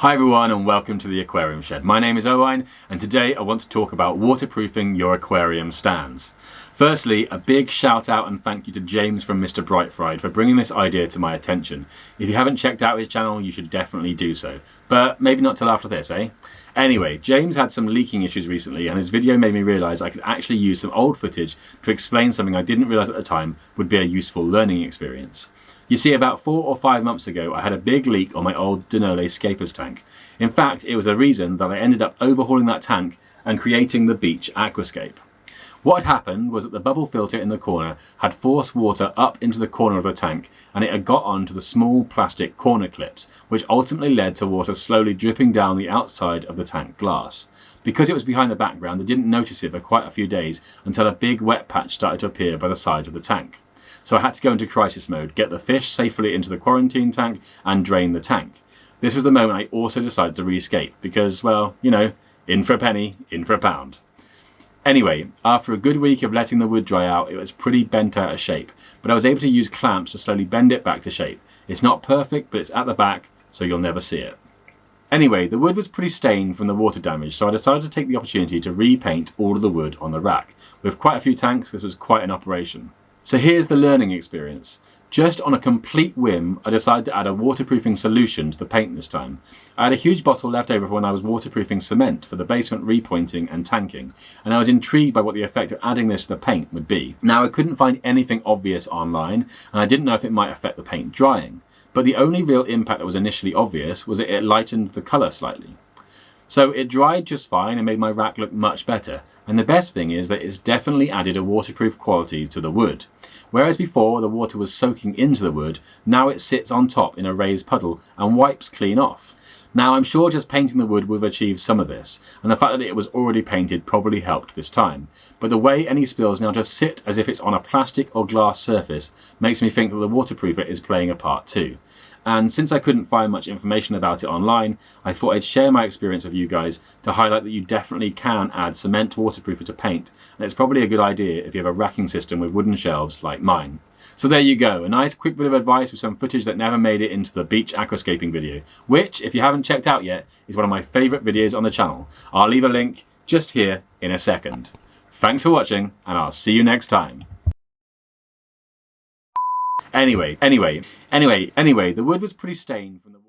Hi everyone and welcome to the Aquarium Shed. My name is Owain and today I want to talk about waterproofing your aquarium stands. Firstly, a big shout out and thank you to James from Mr. Brightfried for bringing this idea to my attention. If you haven't checked out his channel, you should definitely do so. But maybe not till after this, eh? Anyway, James had some leaking issues recently and his video made me realise I could actually use some old footage to explain something I didn't realise at the time would be a useful learning experience. You see, about 4 or 5 months ago, I had a big leak on my old Dennerle Scapers Tank. In fact, it was a reason that I ended up overhauling that tank and creating the beach aquascape. What had happened was that the bubble filter in the corner had forced water up into the corner of the tank and it had got onto the small plastic corner clips, which ultimately led to water slowly dripping down the outside of the tank glass. Because it was behind the background, I didn't notice it for quite a few days until a big wet patch started to appear by the side of the tank. So I had to go into crisis mode, get the fish safely into the quarantine tank and drain the tank. This was the moment I also decided to re-scape because, well, you know, in for a penny, in for a pound. Anyway, after a good week of letting the wood dry out, it was pretty bent out of shape, but I was able to use clamps to slowly bend it back to shape. It's not perfect, but it's at the back, so you'll never see it. Anyway, the wood was pretty stained from the water damage, so I decided to take the opportunity to repaint all of the wood on the rack. With quite a few tanks, this was quite an operation. So here's the learning experience. Just on a complete whim, I decided to add a waterproofing solution to the paint this time. I had a huge bottle left over from when I was waterproofing cement for the basement repointing and tanking, and I was intrigued by what the effect of adding this to the paint would be. Now, I couldn't find anything obvious online, and I didn't know if it might affect the paint drying, but the only real impact that was initially obvious was that it lightened the colour slightly. So it dried just fine and made my rack look much better. And the best thing is that it's definitely added a waterproof quality to the wood. Whereas before the water was soaking into the wood, now it sits on top in a raised puddle and wipes clean off. Now I'm sure just painting the wood would have achieved some of this, and the fact that it was already painted probably helped this time. But the way any spills now just sit as if it's on a plastic or glass surface makes me think that the waterproofer is playing a part too. And since I couldn't find much information about it online, I thought I'd share my experience with you guys to highlight that you definitely can add cement waterproofer to paint, and it's probably a good idea if you have a racking system with wooden shelves like mine. So there you go, a nice quick bit of advice with some footage that never made it into the beach aquascaping video, which, if you haven't checked out yet, is one of my favourite videos on the channel. I'll leave a link just here in a second. Thanks for watching, and I'll see you next time. Anyway, the wood was pretty stained from the